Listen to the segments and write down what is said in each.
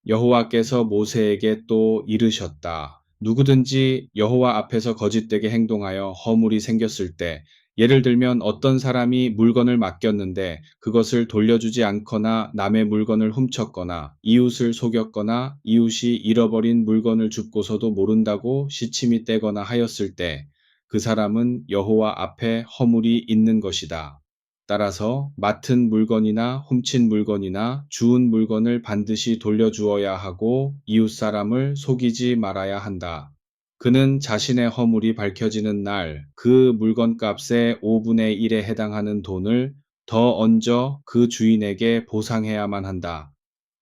여호와께서 모세에게 또 이르셨다. 누구든지 여호와 앞에서 거짓되게 행동하여 허물이 생겼을 때, 예를 들면 어떤 사람이 물건을 맡겼는데 그것을 돌려주지 않거나 남의 물건을 훔쳤거나 이웃을 속였거나 이웃이 잃어버린 물건을 줍고서도 모른다고 시침이 떼거나 하였을 때, 그 사람은 여호와 앞에 허물이 있는 것이다. 따라서 맡은 물건이나 훔친 물건이나 주운 물건을 반드시 돌려주어야 하고 이웃 사람을 속이지 말아야 한다. 그는 자신의 허물이 밝혀지는 날 그 물건 값의 5분의 1에 해당하는 돈을 더 얹어 그 주인에게 보상해야만 한다.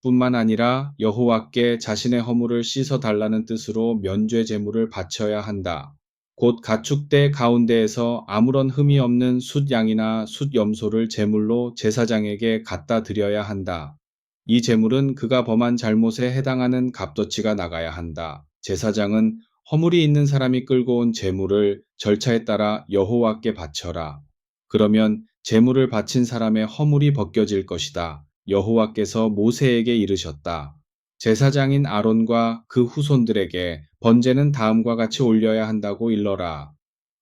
뿐만 아니라 여호와께 자신의 허물을 씻어 달라는 뜻으로 면죄 제물을 바쳐야 한다. 곧 가축대 가운데에서 아무런 흠이 없는 숫양이나 숫염소를 제물로 제사장에게 갖다 드려야 한다. 이 제물은 그가 범한 잘못에 해당하는 값어치가 나가야 한다. 제사장은 허물이 있는 사람이 끌고 온 제물을 절차에 따라 여호와께 바쳐라. 그러면 제물을 바친 사람의 허물이 벗겨질 것이다. 여호와께서 모세에게 이르셨다. 제사장인 아론과 그 후손들에게 번제는 다음과 같이 올려야 한다고 일러라.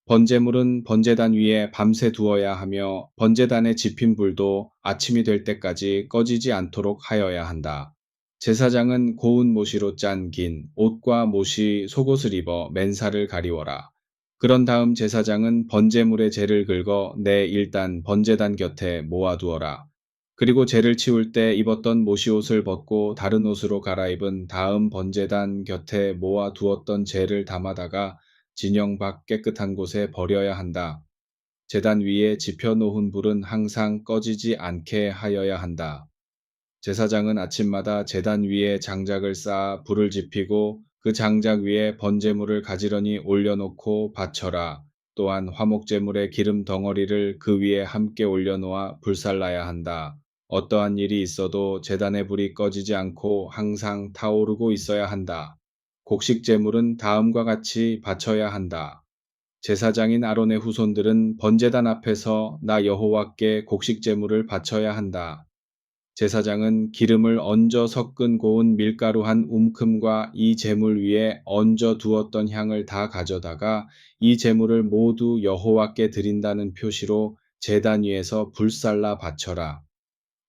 번제물은 번제단 위에 밤새 두어야 하며 번제단에 지핀 불도 아침이 될 때까지 꺼지지 않도록 하여야 한다. 제사장은 고운 모시로 짠 긴 옷과 모시 속옷을 입어 맨살을 가리워라. 그런 다음 제사장은 번제물의 재를 긁어 내 일단 번제단 곁에 모아두어라. 그리고 재를 치울 때 입었던 모시옷을 벗고 다른 옷으로 갈아입은 다음 번제단 곁에 모아 두었던 재를 담아다가 진영 밖 깨끗한 곳에 버려야 한다. 제단 위에 지펴 놓은 불은 항상 꺼지지 않게 하여야 한다. 제사장은 아침마다 제단 위에 장작을 쌓아 불을 지피고 그 장작 위에 번제물을 가지런히 올려놓고 바쳐라. 또한 화목제물의 기름 덩어리를 그 위에 함께 올려놓아 불살라야 한다. 어떠한 일이 있어도 제단의 불이 꺼지지 않고 항상 타오르고 있어야 한다. 곡식제물은 다음과 같이 바쳐야 한다. 제사장인 아론의 후손들은 번제단 앞에서 나 여호와께 곡식제물을 바쳐야 한다. 제사장은 기름을 얹어 섞은 고운 밀가루 한 움큼과 이 제물 위에 얹어 두었던 향을 다 가져다가 이 제물을 모두 여호와께 드린다는 표시로 제단 위에서 불살라 바쳐라.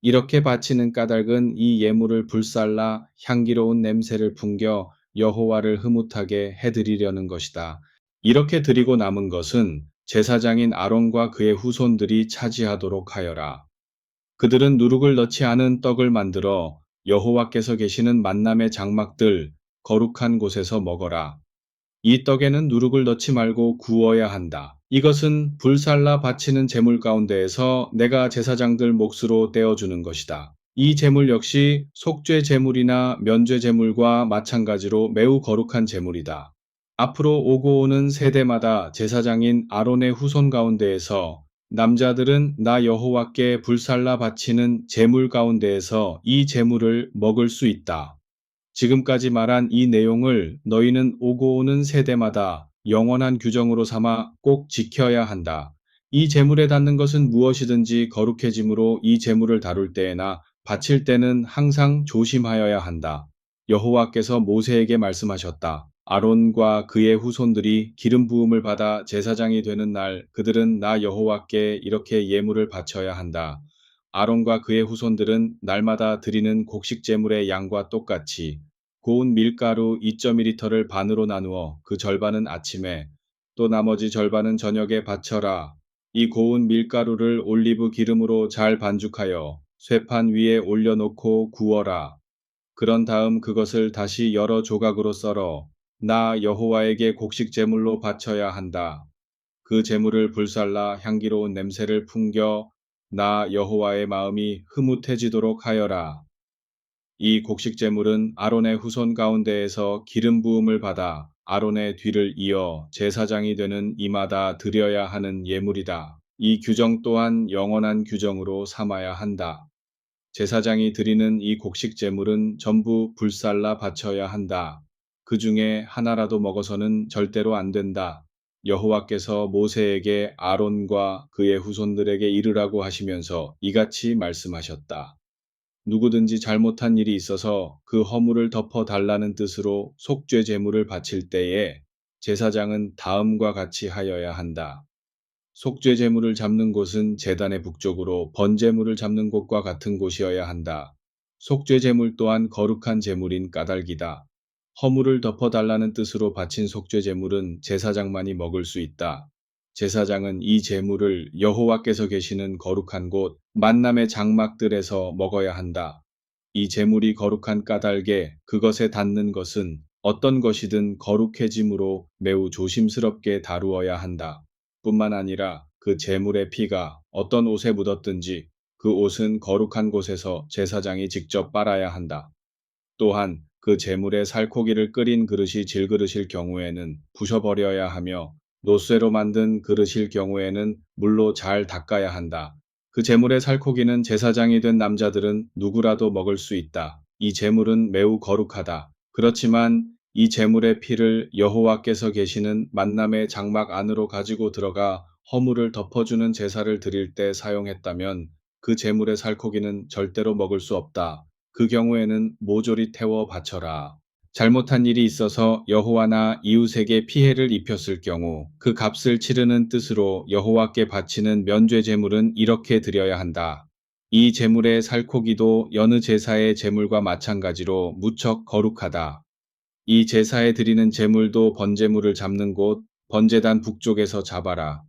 이렇게 바치는 까닭은 이 예물을 불살라 향기로운 냄새를 풍겨 여호와를 흐뭇하게 해드리려는 것이다. 이렇게 드리고 남은 것은 제사장인 아론과 그의 후손들이 차지하도록 하여라. 그들은 누룩을 넣지 않은 떡을 만들어 여호와께서 계시는 만남의 장막들 거룩한 곳에서 먹어라. 이 떡에는 누룩을 넣지 말고 구워야 한다. 이것은 불살라 바치는 제물 가운데에서 내가 제사장들 몫으로 떼어주는 것이다. 이 제물 역시 속죄 제물이나 면죄 제물과 마찬가지로 매우 거룩한 제물이다. 앞으로 오고 오는 세대마다 제사장인 아론의 후손 가운데에서 남자들은 나 여호와께 불살라 바치는 제물 가운데에서 이 제물을 먹을 수 있다. 지금까지 말한 이 내용을 너희는 오고 오는 세대마다 영원한 규정으로 삼아 꼭 지켜야 한다. 이 제물에 닿는 것은 무엇이든지 거룩해짐으로 이 제물을 다룰 때에나 바칠 때는 항상 조심하여야 한다. 여호와께서 모세에게 말씀하셨다. 아론과 그의 후손들이 기름 부음을 받아 제사장이 되는 날 그들은 나 여호와께 이렇게 예물을 바쳐야 한다. 아론과 그의 후손들은 날마다 드리는 곡식 제물의 양과 똑같이 고운 밀가루 2.1리터를 반으로 나누어 그 절반은 아침에 또 나머지 절반은 저녁에 바쳐라. 이 고운 밀가루를 올리브 기름으로 잘 반죽하여 쇠판 위에 올려놓고 구워라. 그런 다음 그것을 다시 여러 조각으로 썰어 나 여호와에게 곡식 제물로 바쳐야 한다. 그 제물을 불살라 향기로운 냄새를 풍겨 나 여호와의 마음이 흐뭇해지도록 하여라. 이 곡식 제물은 아론의 후손 가운데에서 기름 부음을 받아 아론의 뒤를 이어 제사장이 되는 이마다 드려야 하는 예물이다. 이 규정 또한 영원한 규정으로 삼아야 한다. 제사장이 드리는 이 곡식 제물은 전부 불살라 바쳐야 한다. 그 중에 하나라도 먹어서는 절대로 안 된다. 여호와께서 모세에게 아론과 그의 후손들에게 이르라고 하시면서 이같이 말씀하셨다. 누구든지 잘못한 일이 있어서 그 허물을 덮어달라는 뜻으로 속죄 제물을 바칠 때에 제사장은 다음과 같이 하여야 한다. 속죄 제물을 잡는 곳은 제단의 북쪽으로 번제물을 잡는 곳과 같은 곳이어야 한다. 속죄 제물 또한 거룩한 제물인 까닭이다. 허물을 덮어달라는 뜻으로 바친 속죄 제물은 제사장만이 먹을 수 있다. 제사장은 이 제물을 여호와께서 계시는 거룩한 곳 만남의 장막들에서 먹어야 한다. 이 제물이 거룩한 까닭에 그것에 닿는 것은 어떤 것이든 거룩해짐으로 매우 조심스럽게 다루어야 한다. 뿐만 아니라 그 제물의 피가 어떤 옷에 묻었든지 그 옷은 거룩한 곳에서 제사장이 직접 빨아야 한다. 또한 그 제물의 살코기를 끓인 그릇이 질그릇일 경우에는 부셔버려야 하며 노쇠로 만든 그릇일 경우에는 물로 잘 닦아야 한다. 그 제물의 살코기는 제사장이 된 남자들은 누구라도 먹을 수 있다. 이 제물은 매우 거룩하다. 그렇지만 이 제물의 피를 여호와께서 계시는 만남의 장막 안으로 가지고 들어가 허물을 덮어주는 제사를 드릴 때 사용했다면 그 제물의 살코기는 절대로 먹을 수 없다. 그 경우에는 모조리 태워 바쳐라. 잘못한 일이 있어서 여호와나 이웃에게 피해를 입혔을 경우 그 값을 치르는 뜻으로 여호와께 바치는 면죄 제물은 이렇게 드려야 한다. 이 제물의 살코기도 여느 제사의 제물과 마찬가지로 무척 거룩하다. 이 제사에 드리는 제물도 번제물을 잡는 곳 번제단 북쪽에서 잡아라.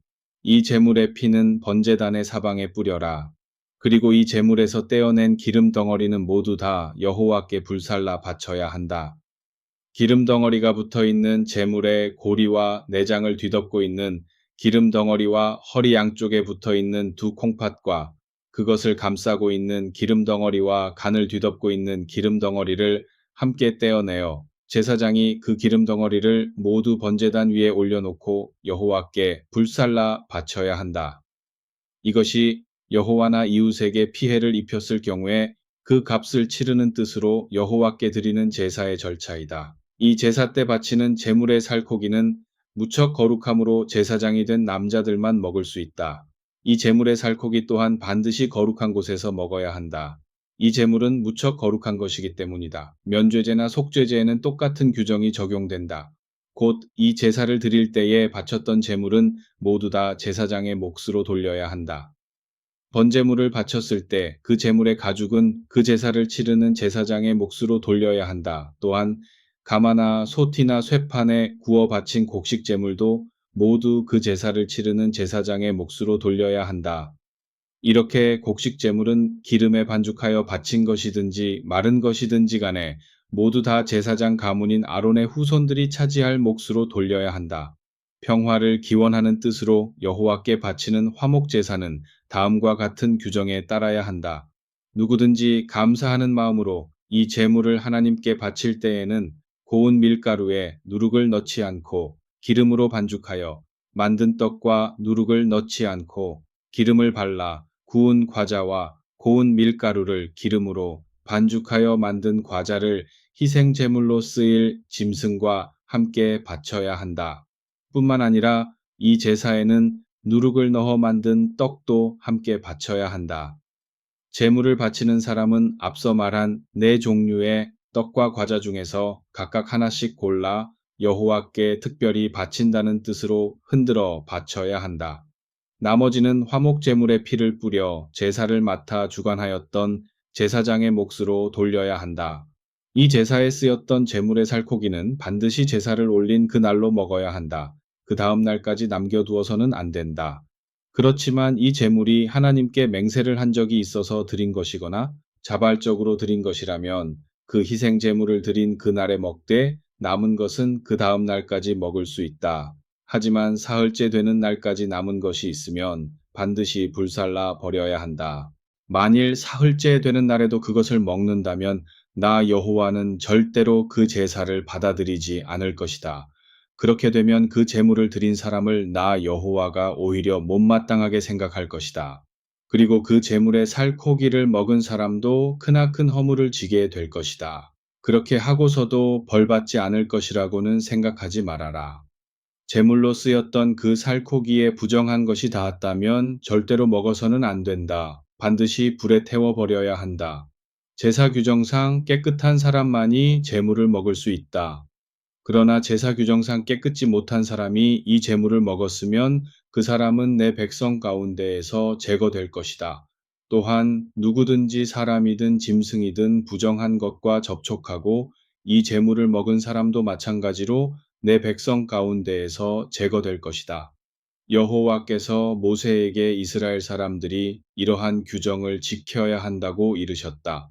이 제물의 피는 번제단의 사방에 뿌려라. 그리고 이 제물에서 떼어낸 기름 덩어리는 모두 다 여호와께 불살라 바쳐야 한다. 기름 덩어리가 붙어 있는 제물의 고리와 내장을 뒤덮고 있는 기름 덩어리와 허리 양쪽에 붙어 있는 두 콩팥과 그것을 감싸고 있는 기름 덩어리와 간을 뒤덮고 있는 기름 덩어리를 함께 떼어내어 제사장이 그 기름 덩어리를 모두 번제단 위에 올려놓고 여호와께 불살라 바쳐야 한다. 이것이 여호와나 이웃에게 피해를 입혔을 경우에 그 값을 치르는 뜻으로 여호와께 드리는 제사의 절차이다. 이 제사 때 바치는 제물의 살코기는 무척 거룩함으로 제사장이 된 남자들만 먹을 수 있다. 이 제물의 살코기 또한 반드시 거룩한 곳에서 먹어야 한다. 이 제물은 무척 거룩한 것이기 때문이다. 면죄제나 속죄제에는 똑같은 규정이 적용된다. 곧 이 제사를 드릴 때에 바쳤던 제물은 모두 다 제사장의 몫으로 돌려야 한다. 번제물을 바쳤을 때 그 제물의 가죽은 그 제사를 치르는 제사장의 몫으로 돌려야 한다. 또한 가마나 소티나 쇠판에 구워 바친 곡식 제물도 모두 그 제사를 치르는 제사장의 몫으로 돌려야 한다. 이렇게 곡식 제물은 기름에 반죽하여 바친 것이든지 마른 것이든지 간에 모두 다 제사장 가문인 아론의 후손들이 차지할 몫으로 돌려야 한다. 평화를 기원하는 뜻으로 여호와께 바치는 화목 제사는 다음과 같은 규정에 따라야 한다. 누구든지 감사하는 마음으로 이 제물을 하나님께 바칠 때에는 고운 밀가루에 누룩을 넣지 않고 기름으로 반죽하여 만든 떡과 누룩을 넣지 않고 기름을 발라 구운 과자와 고운 밀가루를 기름으로 반죽하여 만든 과자를 희생 제물로 쓰일 짐승과 함께 바쳐야 한다. 뿐만 아니라 이 제사에는 누룩을 넣어 만든 떡도 함께 바쳐야 한다. 제물을 바치는 사람은 앞서 말한 네 종류의 떡과 과자 중에서 각각 하나씩 골라 여호와께 특별히 바친다는 뜻으로 흔들어 바쳐야 한다. 나머지는 화목 제물의 피를 뿌려 제사를 맡아 주관하였던 제사장의 몫으로 돌려야 한다. 이 제사에 쓰였던 제물의 살코기는 반드시 제사를 올린 그날로 먹어야 한다. 그 다음 날까지 남겨두어서는 안 된다. 그렇지만 이 제물이 하나님께 맹세를 한 적이 있어서 드린 것이거나 자발적으로 드린 것이라면 그 희생 제물을 드린 그날에 먹되 남은 것은 그 다음 날까지 먹을 수 있다. 하지만 사흘째 되는 날까지 남은 것이 있으면 반드시 불살라 버려야 한다. 만일 사흘째 되는 날에도 그것을 먹는다면 나 여호와는 절대로 그 제사를 받아들이지 않을 것이다. 그렇게 되면 그 제물을 드린 사람을 나 여호와가 오히려 못마땅하게 생각할 것이다. 그리고 그 제물의 살코기를 먹은 사람도 크나큰 허물을 지게 될 것이다. 그렇게 하고서도 벌받지 않을 것이라고는 생각하지 말아라. 제물로 쓰였던 그 살코기에 부정한 것이 닿았다면 절대로 먹어서는 안 된다. 반드시 불에 태워 버려야 한다. 제사 규정상 깨끗한 사람만이 제물을 먹을 수 있다. 그러나 제사 규정상 깨끗지 못한 사람이 이 제물을 먹었으면 그 사람은 내 백성 가운데에서 제거될 것이다. 또한 누구든지 사람이든 짐승이든 부정한 것과 접촉하고 이 제물을 먹은 사람도 마찬가지로 내 백성 가운데에서 제거될 것이다. 여호와께서 모세에게 이스라엘 사람들이 이러한 규정을 지켜야 한다고 이르셨다.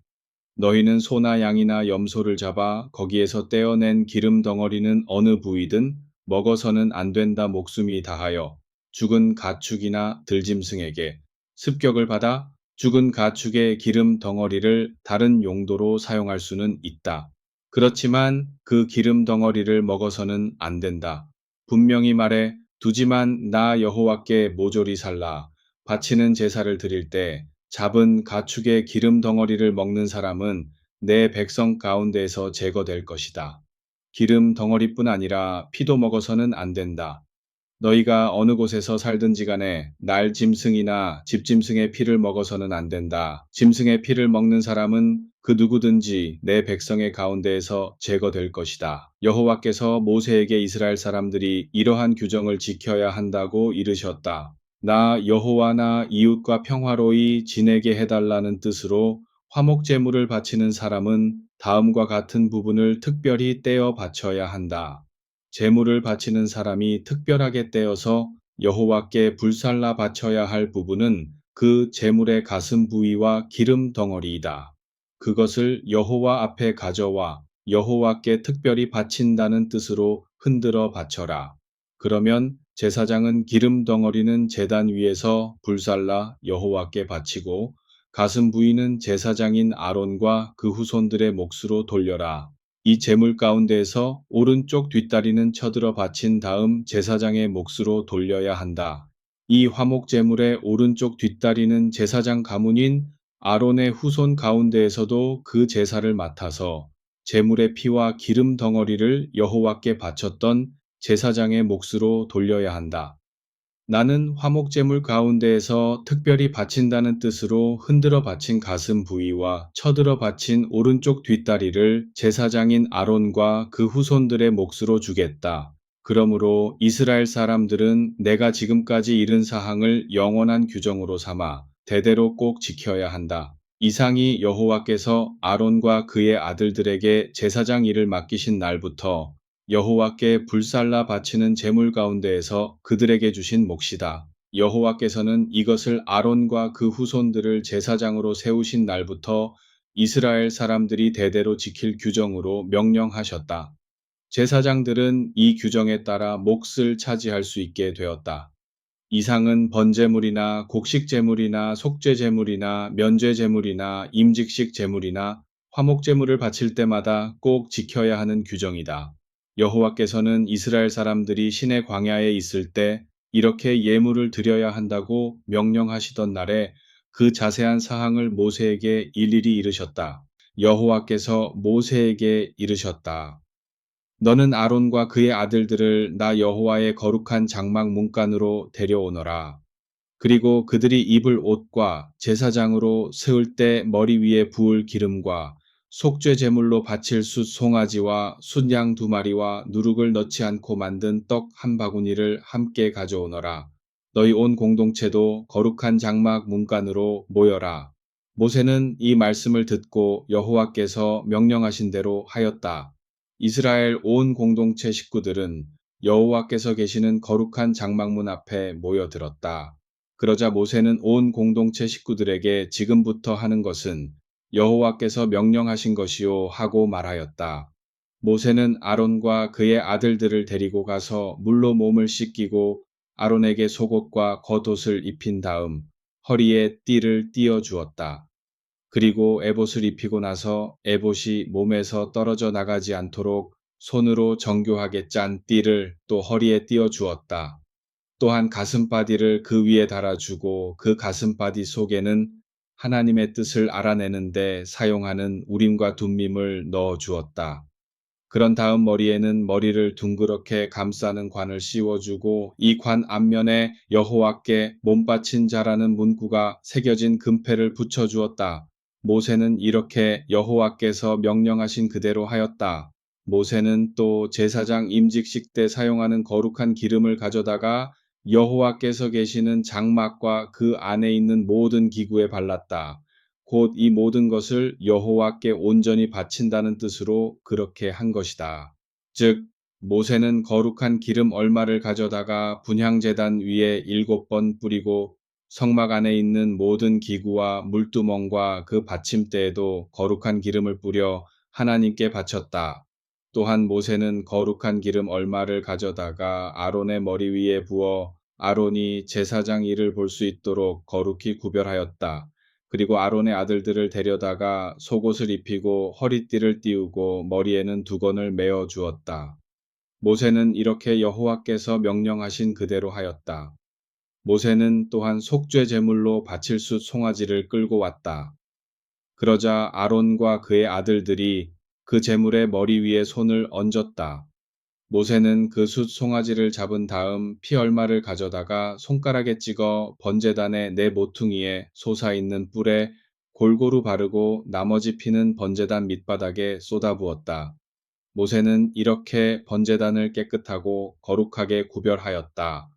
너희는 소나 양이나 염소를 잡아 거기에서 떼어낸 기름 덩어리는 어느 부위든 먹어서는 안 된다. 목숨이 다하여 죽은 가축이나 들짐승에게 습격을 받아 죽은 가축의 기름 덩어리를 다른 용도로 사용할 수는 있다. 그렇지만 그 기름 덩어리를 먹어서는 안 된다. 분명히 말해 두지만 나 여호와께 모조리 살라. 바치는 제사를 드릴 때 잡은 가축의 기름 덩어리를 먹는 사람은 내 백성 가운데에서 제거될 것이다. 기름 덩어리뿐 아니라 피도 먹어서는 안 된다. 너희가 어느 곳에서 살든지 간에 날 짐승이나 집짐승의 피를 먹어서는 안 된다. 짐승의 피를 먹는 사람은 그 누구든지 내 백성의 가운데에서 제거될 것이다. 여호와께서 모세에게 이스라엘 사람들이 이러한 규정을 지켜야 한다고 이르셨다. 나 여호와나 이웃과 평화로이 지내게 해달라는 뜻으로 화목 제물을 바치는 사람은 다음과 같은 부분을 특별히 떼어 바쳐야 한다. 제물을 바치는 사람이 특별하게 떼어서 여호와께 불살라 바쳐야 할 부분은 그 제물의 가슴 부위와 기름 덩어리이다. 그것을 여호와 앞에 가져와 여호와께 특별히 바친다는 뜻으로 흔들어 바쳐라. 그러면 제사장은 기름 덩어리는 제단 위에서 불살라 여호와께 바치고 가슴 부위는 제사장인 아론과 그 후손들의 몫으로 돌려라. 이 제물 가운데에서 오른쪽 뒷다리는 쳐들어 바친 다음 제사장의 몫으로 돌려야 한다. 이 화목 제물의 오른쪽 뒷다리는 제사장 가문인 아론의 후손 가운데에서도 그 제사를 맡아서 제물의 피와 기름 덩어리를 여호와께 바쳤던 제사장의 몫으로 돌려야 한다. 나는 화목제물 가운데에서 특별히 바친다는 뜻으로 흔들어 바친 가슴 부위와 쳐들어 바친 오른쪽 뒷다리를 제사장인 아론과 그 후손들의 몫으로 주겠다. 그러므로 이스라엘 사람들은 내가 지금까지 이른 사항을 영원한 규정으로 삼아 대대로 꼭 지켜야 한다. 이상이 여호와께서 아론과 그의 아들들에게 제사장 일을 맡기신 날부터 여호와께 불살라 바치는 제물 가운데에서 그들에게 주신 몫이다. 여호와께서는 이것을 아론과 그 후손들을 제사장으로 세우신 날부터 이스라엘 사람들이 대대로 지킬 규정으로 명령하셨다. 제사장들은 이 규정에 따라 몫을 차지할 수 있게 되었다. 이상은 번제물이나 곡식제물이나 속죄제물이나 면죄제물이나 임직식 제물이나 화목제물을 바칠 때마다 꼭 지켜야 하는 규정이다. 여호와께서는 이스라엘 사람들이 시내 광야에 있을 때 이렇게 예물을 드려야 한다고 명령하시던 날에 그 자세한 사항을 모세에게 일일이 이르셨다. 여호와께서 모세에게 이르셨다. 너는 아론과 그의 아들들을 나 여호와의 거룩한 장막 문간으로 데려오너라. 그리고 그들이 입을 옷과 제사장으로 세울 때 머리 위에 부을 기름과 속죄 제물로 바칠 숫 송아지와 숫양 2마리와 누룩을 넣지 않고 만든 떡 1바구니를 함께 가져오너라. 너희 온 공동체도 거룩한 장막 문간으로 모여라. 모세는 이 말씀을 듣고 여호와께서 명령하신 대로 하였다. 이스라엘 온 공동체 식구들은 여호와께서 계시는 거룩한 장막문 앞에 모여들었다. 그러자 모세는 온 공동체 식구들에게 지금부터 하는 것은 여호와께서 명령하신 것이요 하고 말하였다. 모세는 아론과 그의 아들들을 데리고 가서 물로 몸을 씻기고 아론에게 속옷과 겉옷을 입힌 다음 허리에 띠를 띄어 주었다. 그리고 에봇을 입히고 나서 에봇이 몸에서 떨어져 나가지 않도록 손으로 정교하게 짠 띠를 또 허리에 띄어 주었다. 또한 가슴바디를 그 위에 달아주고 그 가슴바디 속에는 하나님의 뜻을 알아내는데 사용하는 우림과 둠밈을 넣어 주었다. 그런 다음 머리에는 머리를 둥그렇게 감싸는 관을 씌워주고 이 관 앞면에 여호와께 몸바친 자라는 문구가 새겨진 금패를 붙여주었다. 모세는 이렇게 여호와께서 명령하신 그대로 하였다. 모세는 또 제사장 임직식 때 사용하는 거룩한 기름을 가져다가 여호와께서 계시는 장막과 그 안에 있는 모든 기구에 발랐다. 곧 이 모든 것을 여호와께 온전히 바친다는 뜻으로 그렇게 한 것이다. 즉, 모세는 거룩한 기름 얼마를 가져다가 분향제단 위에 7번 뿌리고 성막 안에 있는 모든 기구와 물두멍과 그 받침대에도 거룩한 기름을 뿌려 하나님께 바쳤다. 또한 모세는 거룩한 기름 얼마를 가져다가 아론의 머리 위에 부어 아론이 제사장 일을 볼 수 있도록 거룩히 구별하였다. 그리고 아론의 아들들을 데려다가 속옷을 입히고 허리띠를 띠우고 머리에는 두건을 메어 주었다. 모세는 이렇게 여호와께서 명령하신 그대로 하였다. 모세는 또한 속죄 제물로 바칠 숫 송아지를 끌고 왔다. 그러자 아론과 그의 아들들이 그 제물의 머리 위에 손을 얹었다. 모세는 그 숫 송아지를 잡은 다음 피 얼마를 가져다가 손가락에 찍어 번제단의 네 모퉁이에 솟아있는 뿔에 골고루 바르고 나머지 피는 번제단 밑바닥에 쏟아부었다. 모세는 이렇게 번제단을 깨끗하고 거룩하게 구별하였다.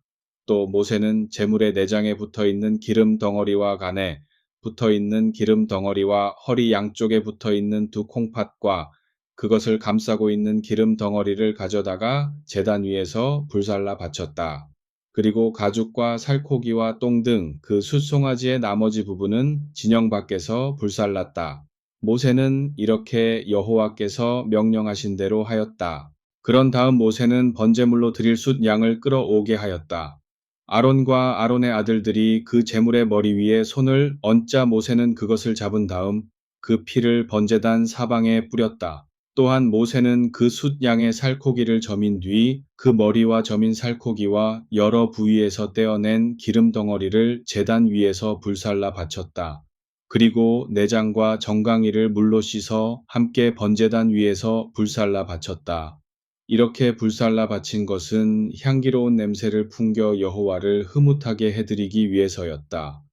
또 모세는 제물의 내장에 붙어 있는 기름 덩어리와 간에 붙어 있는 기름 덩어리와 허리 양쪽에 붙어 있는 두 콩팥과 그것을 감싸고 있는 기름 덩어리를 가져다가 제단 위에서 불살라 바쳤다. 그리고 가죽과 살코기와 똥 등 그 숫송아지의 나머지 부분은 진영 밖에서 불살랐다. 모세는 이렇게 여호와께서 명령하신 대로 하였다. 그런 다음 모세는 번제물로 드릴 숫 양을 끌어오게 하였다. 아론과 아론의 아들들이 그 제물의 머리 위에 손을 얹자 모세는 그것을 잡은 다음 그 피를 번제단 사방에 뿌렸다. 또한 모세는 그 숫 양의 살코기를 점인 뒤 그 머리와 점인 살코기와 여러 부위에서 떼어낸 기름 덩어리를 제단 위에서 불살라 바쳤다. 그리고 내장과 정강이를 물로 씻어 함께 번제단 위에서 불살라 바쳤다. 이렇게 불살라 바친 것은 향기로운 냄새를 풍겨 여호와를 흐뭇하게 해드리기 위해서였다.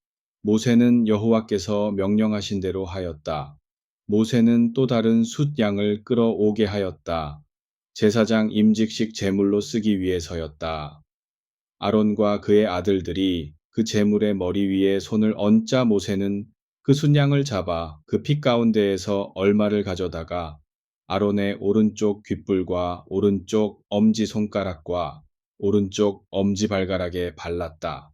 모세는 여호와께서 명령하신 대로 하였다. 모세는 또 다른 숫 양을 끌어오게 하였다. 제사장 임직식 제물로 쓰기 위해서였다. 아론과 그의 아들들이 그 제물의 머리 위에 손을 얹자 모세는 그 순양을 잡아 그 피 가운데에서 얼마를 가져다가 아론의 오른쪽 귓불과 오른쪽 엄지손가락과 오른쪽 엄지발가락에 발랐다.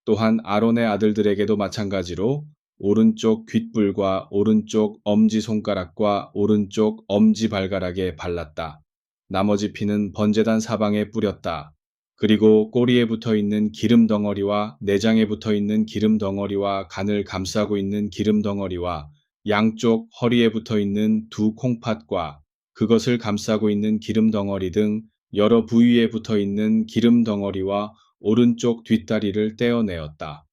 또한 아론의 아들들에게도 마찬가지로 오른쪽 귓불과 오른쪽 엄지손가락과 오른쪽 엄지발가락에 발랐다. 나머지 피는 번제단 사방에 뿌렸다. 그리고 꼬리에 붙어 있는 기름 덩어리와 내장에 붙어 있는 기름 덩어리와 간을 감싸고 있는 기름 덩어리와 양쪽 허리에 붙어 있는 두 콩팥과 그것을 감싸고 있는 기름 덩어리 등 여러 부위에 붙어 있는 기름 덩어리와 오른쪽 뒷다리를 떼어내었다.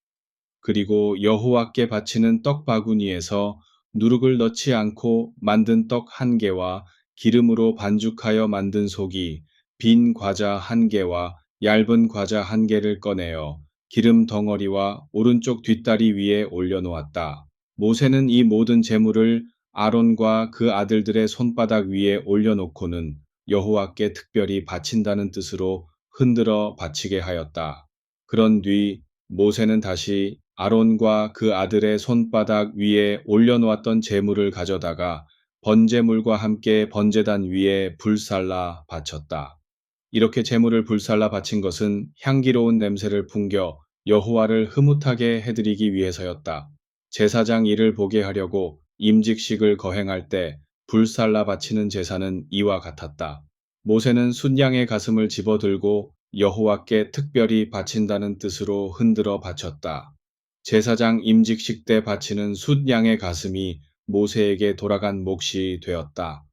그리고 여호와께 바치는 떡 바구니에서 누룩을 넣지 않고 만든 떡 1개와 기름으로 반죽하여 만든 속이 빈 과자 1개와 얇은 과자 1개를 꺼내어 기름 덩어리와 오른쪽 뒷다리 위에 올려놓았다. 모세는 이 모든 제물을 아론과 그 아들들의 손바닥 위에 올려놓고는 여호와께 특별히 바친다는 뜻으로 흔들어 바치게 하였다. 그런 뒤 모세는 다시 아론과 그 아들의 손바닥 위에 올려놓았던 제물을 가져다가 번제물과 함께 번제단 위에 불살라 바쳤다. 이렇게 제물을 불살라 바친 것은 향기로운 냄새를 풍겨 여호와를 흐뭇하게 해드리기 위해서였다. 제사장 일을 보게 하려고 임직식을 거행할 때 불살라 바치는 제사는 이와 같았다. 모세는 순양의 가슴을 집어들고 여호와께 특별히 바친다는 뜻으로 흔들어 바쳤다. 제사장 임직식 때 바치는 숫양의 가슴이 모세에게 돌아간 몫이 되었다.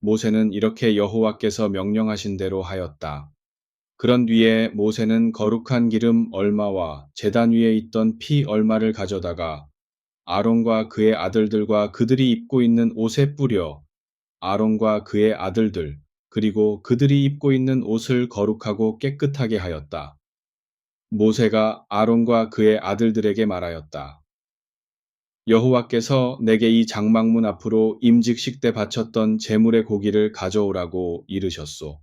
모세는 이렇게 여호와께서 명령하신 대로 하였다. 그런 뒤에 모세는 거룩한 기름 얼마와 제단 위에 있던 피 얼마를 가져다가 아론과 그의 아들들과 그들이 입고 있는 옷에 뿌려 아론과 그의 아들들 그리고 그들이 입고 있는 옷을 거룩하고 깨끗하게 하였다. 모세가 아론과 그의 아들들에게 말하였다. 여호와께서 내게 이 장막문 앞으로 임직식 때 바쳤던 제물의 고기를 가져오라고 이르셨소.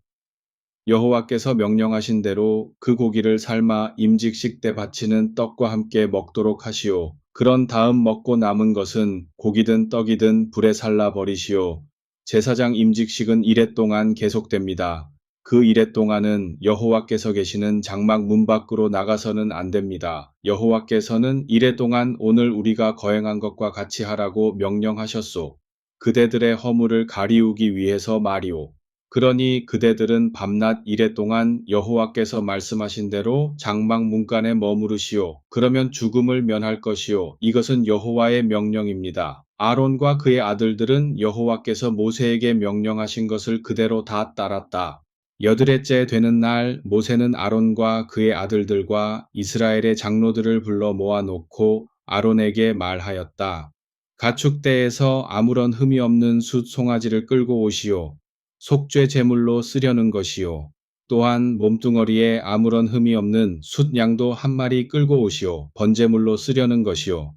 여호와께서 명령하신 대로 그 고기를 삶아 임직식 때 바치는 떡과 함께 먹도록 하시오. 그런 다음 먹고 남은 것은 고기든 떡이든 불에 살라 버리시오. 제사장 임직식은 이래 동안 계속됩니다. 그 이래 동안은 여호와께서 계시는 장막 문 밖으로 나가서는 안 됩니다. 여호와께서는 이래 동안 오늘 우리가 거행한 것과 같이 하라고 명령하셨소. 그대들의 허물을 가리우기 위해서 말이오. 그러니 그대들은 밤낮 이래 동안 여호와께서 말씀하신 대로 장막 문간에 머무르시오. 그러면 죽음을 면할 것이요. 이것은 여호와의 명령입니다. 아론과 그의 아들들은 여호와께서 모세에게 명령하신 것을 그대로 다 따랐다. 여드레째 되는 날 모세는 아론과 그의 아들들과 이스라엘의 장로들을 불러 모아놓고 아론에게 말하였다. 가축대에서 아무런 흠이 없는 숫 송아지를 끌고 오시오. 속죄 제물로 쓰려는 것이요. 또한 몸뚱어리에 아무런 흠이 없는 숫 양도 한 마리 끌고 오시오. 번제물로 쓰려는 것이요.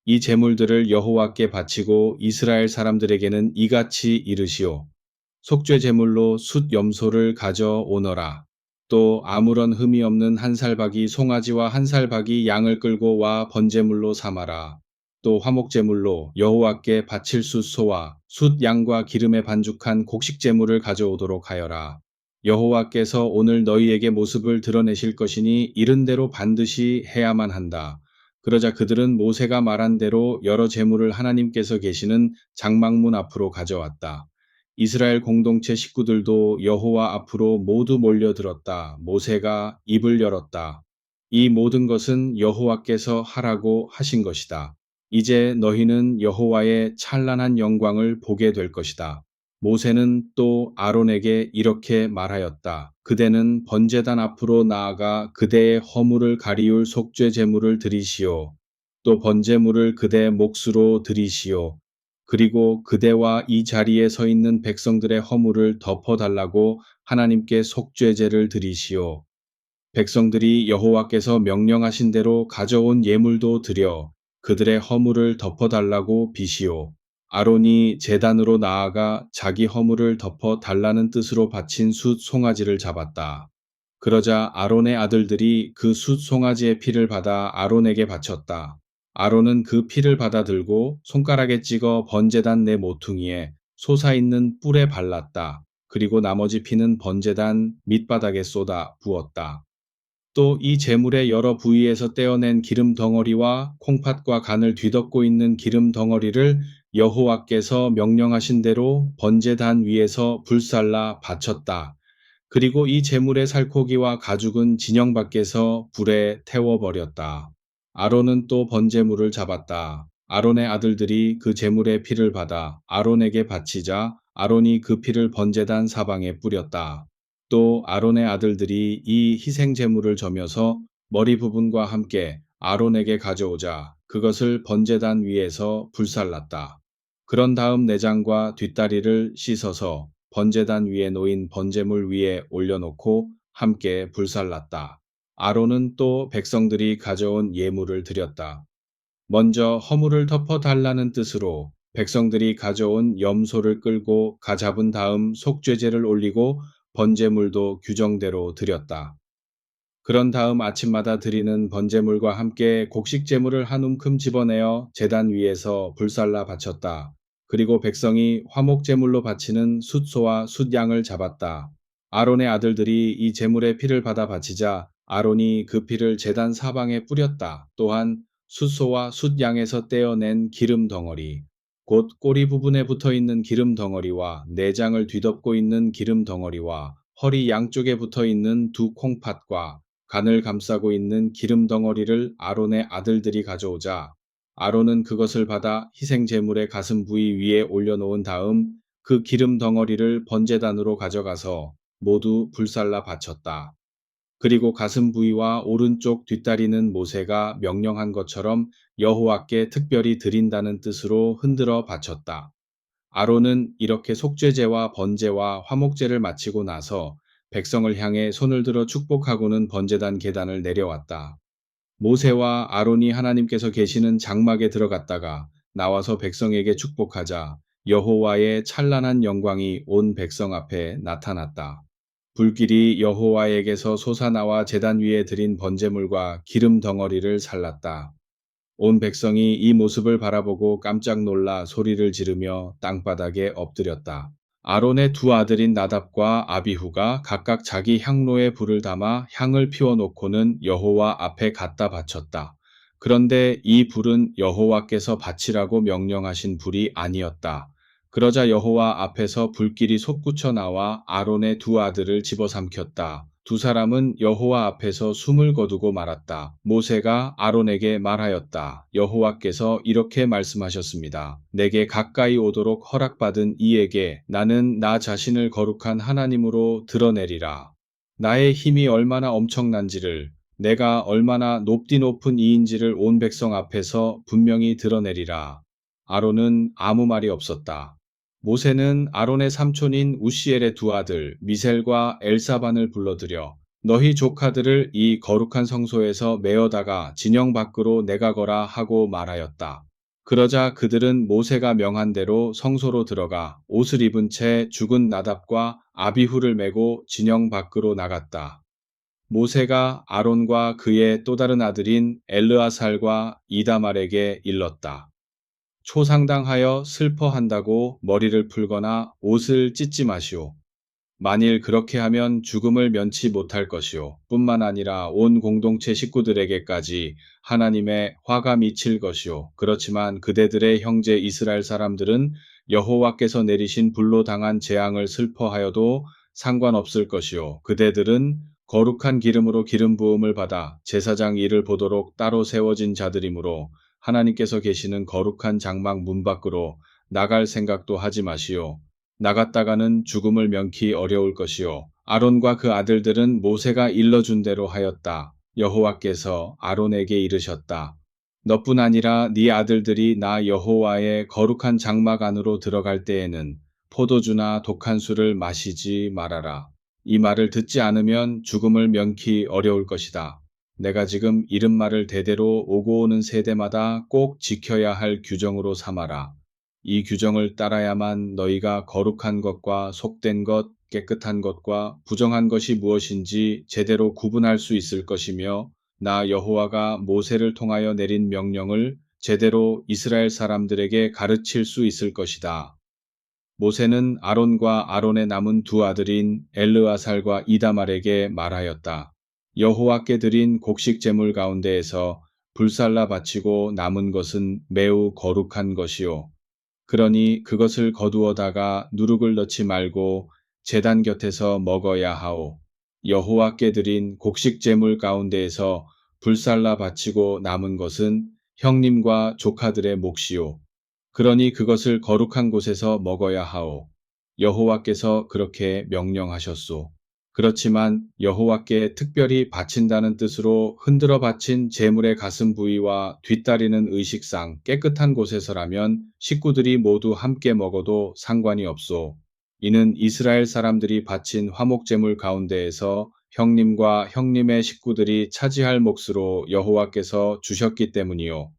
이 제물들을 여호와께 바치고 이스라엘 사람들에게는 이같이 이르시오. 속죄 제물로 숫 염소를 가져오너라. 또 아무런 흠이 없는 한 살박이 송아지와 한 살박이 양을 끌고 와 번제물로 삼아라. 또 화목제물로 여호와께 바칠 숫 소와 숫 양과 기름에 반죽한 곡식 제물을 가져오도록 하여라. 여호와께서 오늘 너희에게 모습을 드러내실 것이니 이른 대로 반드시 해야만 한다. 그러자 그들은 모세가 말한 대로 여러 제물을 하나님께서 계시는 장막문 앞으로 가져왔다. 이스라엘 공동체 식구들도 여호와 앞으로 모두 몰려들었다. 모세가 입을 열었다. 이 모든 것은 여호와께서 하라고 하신 것이다. 이제 너희는 여호와의 찬란한 영광을 보게 될 것이다. 모세는 또 아론에게 이렇게 말하였다. 그대는 번제단 앞으로 나아가 그대의 허물을 가리울 속죄 제물을 드리시오. 또 번제물을 그대 몫으로 드리시오. 그리고 그대와 이 자리에 서 있는 백성들의 허물을 덮어달라고 하나님께 속죄제를 드리시오. 백성들이 여호와께서 명령하신 대로 가져온 예물도 드려 그들의 허물을 덮어달라고 비시오. 아론이 제단으로 나아가 자기 허물을 덮어 달라는 뜻으로 바친 숫 송아지를 잡았다. 그러자 아론의 아들들이 그 숫 송아지의 피를 받아 아론에게 바쳤다. 아론은 그 피를 받아 들고 손가락에 찍어 번제단 내 모퉁이에 솟아있는 뿔에 발랐다. 그리고 나머지 피는 번제단 밑바닥에 쏟아 부었다. 또 이 제물의 여러 부위에서 떼어낸 기름 덩어리와 콩팥과 간을 뒤덮고 있는 기름 덩어리를 여호와께서 명령하신 대로 번제단 위에서 불살라 바쳤다. 그리고 이 제물의 살코기와 가죽은 진영 밖에서 불에 태워버렸다. 아론은 또 번제물을 잡았다. 아론의 아들들이 그 제물의 피를 받아 아론에게 바치자 아론이 그 피를 번제단 사방에 뿌렸다. 또 아론의 아들들이 이 희생 제물을 저며서 머리 부분과 함께 아론에게 가져오자 그것을 번제단 위에서 불살랐다. 그런 다음 내장과 뒷다리를 씻어서 번제단 위에 놓인 번제물 위에 올려놓고 함께 불살랐다. 아론은 또 백성들이 가져온 예물을 드렸다. 먼저 허물을 덮어달라는 뜻으로 백성들이 가져온 염소를 끌고 가잡은 다음 속죄제를 올리고 번제물도 규정대로 드렸다. 그런 다음 아침마다 드리는 번제물과 함께 곡식제물을 한 움큼 집어내어 제단 위에서 불살라 바쳤다. 그리고 백성이 화목제물로 바치는 숫소와 숫양을 잡았다. 아론의 아들들이 이 제물의 피를 받아 바치자 아론이 그 피를 제단 사방에 뿌렸다. 또한 숫소와 숫양에서 떼어낸 기름 덩어리, 곧 꼬리 부분에 붙어 있는 기름 덩어리와 내장을 뒤덮고 있는 기름 덩어리와 허리 양쪽에 붙어 있는 두 콩팥과 간을 감싸고 있는 기름 덩어리를 아론의 아들들이 가져오자 아론은 그것을 받아 희생 제물의 가슴 부위 위에 올려놓은 다음 그 기름 덩어리를 번제단으로 가져가서 모두 불살라 바쳤다. 그리고 가슴 부위와 오른쪽 뒷다리는 모세가 명령한 것처럼 여호와께 특별히 드린다는 뜻으로 흔들어 바쳤다. 아론은 이렇게 속죄제와 번제와 화목제를 마치고 나서 백성을 향해 손을 들어 축복하고는 번제단 계단을 내려왔다. 모세와 아론이 하나님께서 계시는 장막에 들어갔다가 나와서 백성에게 축복하자 여호와의 찬란한 영광이 온 백성 앞에 나타났다. 불길이 여호와에게서 솟아나와 제단 위에 드린 번제물과 기름 덩어리를 살랐다. 온 백성이 이 모습을 바라보고 깜짝 놀라 소리를 지르며 땅바닥에 엎드렸다. 아론의 두 아들인 나답과 아비후가 각각 자기 향로에 불을 담아 향을 피워놓고는 여호와 앞에 갖다 바쳤다. 그런데 이 불은 여호와께서 바치라고 명령하신 불이 아니었다. 그러자 여호와 앞에서 불길이 솟구쳐 나와 아론의 두 아들을 집어삼켰다. 두 사람은 여호와 앞에서 숨을 거두고 말았다. 모세가 아론에게 말하였다. 여호와께서 이렇게 말씀하셨습니다. 내게 가까이 오도록 허락받은 이에게 나는 나 자신을 거룩한 하나님으로 드러내리라. 나의 힘이 얼마나 엄청난지를, 내가 얼마나 높디 높은 이인지를 온 백성 앞에서 분명히 드러내리라. 아론은 아무 말이 없었다. 모세는 아론의 삼촌인 우시엘의 두 아들 미셀과 엘사반을 불러들여 너희 조카들을 이 거룩한 성소에서 메어다가 진영 밖으로 내가거라 하고 말하였다. 그러자 그들은 모세가 명한 대로 성소로 들어가 옷을 입은 채 죽은 나답과 아비후를 메고 진영 밖으로 나갔다. 모세가 아론과 그의 또 다른 아들인 엘르아살과 이다말에게 일렀다. 초상당하여 슬퍼한다고 머리를 풀거나 옷을 찢지 마시오. 만일 그렇게 하면 죽음을 면치 못할 것이오. 뿐만 아니라 온 공동체 식구들에게까지 하나님의 화가 미칠 것이오. 그렇지만 그대들의 형제 이스라엘 사람들은 여호와께서 내리신 불로 당한 재앙을 슬퍼하여도 상관없을 것이오. 그대들은 거룩한 기름으로 기름 부음을 받아 제사장 일을 보도록 따로 세워진 자들이므로 하나님께서 계시는 거룩한 장막 문 밖으로 나갈 생각도 하지 마시오. 나갔다가는 죽음을 면키 어려울 것이요. 아론과 그 아들들은 모세가 일러준 대로 하였다. 여호와께서 아론에게 이르셨다. 너뿐 아니라 네 아들들이 나 여호와의 거룩한 장막 안으로 들어갈 때에는 포도주나 독한 술을 마시지 말아라. 이 말을 듣지 않으면 죽음을 면키 어려울 것이다. 내가 지금 이른 말을 대대로 오고 오는 세대마다 꼭 지켜야 할 규정으로 삼아라. 이 규정을 따라야만 너희가 거룩한 것과 속된 것, 깨끗한 것과 부정한 것이 무엇인지 제대로 구분할 수 있을 것이며 나 여호와가 모세를 통하여 내린 명령을 제대로 이스라엘 사람들에게 가르칠 수 있을 것이다. 모세는 아론과 아론의 남은 두 아들인 엘르아살과 이다말에게 말하였다. 여호와께 드린 곡식 제물 가운데에서 불살라 바치고 남은 것은 매우 거룩한 것이요. 그러니 그것을 거두어다가 누룩을 넣지 말고 제단 곁에서 먹어야 하오. 여호와께 드린 곡식 제물 가운데에서 불살라 바치고 남은 것은 형님과 조카들의 몫이요. 그러니 그것을 거룩한 곳에서 먹어야 하오. 여호와께서 그렇게 명령하셨소. 그렇지만 여호와께 특별히 바친다는 뜻으로 흔들어 바친 제물의 가슴 부위와 뒷다리는 의식상 깨끗한 곳에서라면 식구들이 모두 함께 먹어도 상관이 없소. 이는 이스라엘 사람들이 바친 화목 제물 가운데에서 형님과 형님의 식구들이 차지할 몫으로 여호와께서 주셨기 때문이요.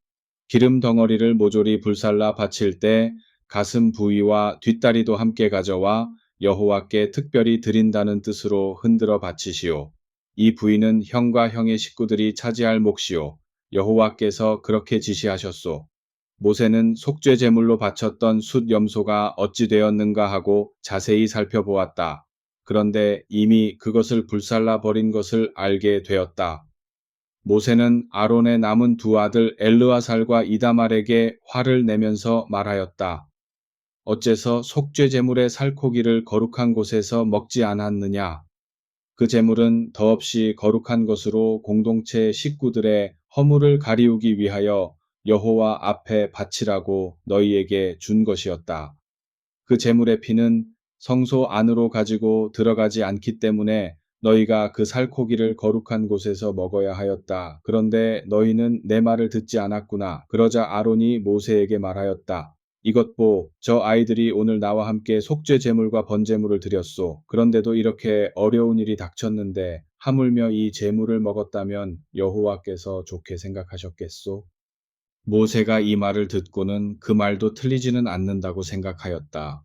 기름 덩어리를 모조리 불살라 바칠 때 가슴 부위와 뒷다리도 함께 가져와 여호와께 특별히 드린다는 뜻으로 흔들어 바치시오. 이 부위는 형과 형의 식구들이 차지할 몫이요. 여호와께서 그렇게 지시하셨소. 모세는 속죄 제물로 바쳤던 숫 염소가 어찌 되었는가 하고 자세히 살펴보았다. 그런데 이미 그것을 불살라 버린 것을 알게 되었다. 모세는 아론의 남은 두 아들 엘르아살과 이다말에게 화를 내면서 말하였다. 어째서 속죄 제물의 살코기를 거룩한 곳에서 먹지 않았느냐? 그 제물은 더없이 거룩한 것으로 공동체 식구들의 허물을 가리우기 위하여 여호와 앞에 바치라고 너희에게 준 것이었다. 그 제물의 피는 성소 안으로 가지고 들어가지 않기 때문에 너희가 그 살코기를 거룩한 곳에서 먹어야 하였다. 그런데 너희는 내 말을 듣지 않았구나. 그러자 아론이 모세에게 말하였다. 이것 보, 저 아이들이 오늘 나와 함께 속죄 제물과 번제물을 드렸소. 그런데도 이렇게 어려운 일이 닥쳤는데 하물며 이 재물을 먹었다면 여호와께서 좋게 생각하셨겠소? 모세가 이 말을 듣고는 그 말도 틀리지는 않는다고 생각하였다.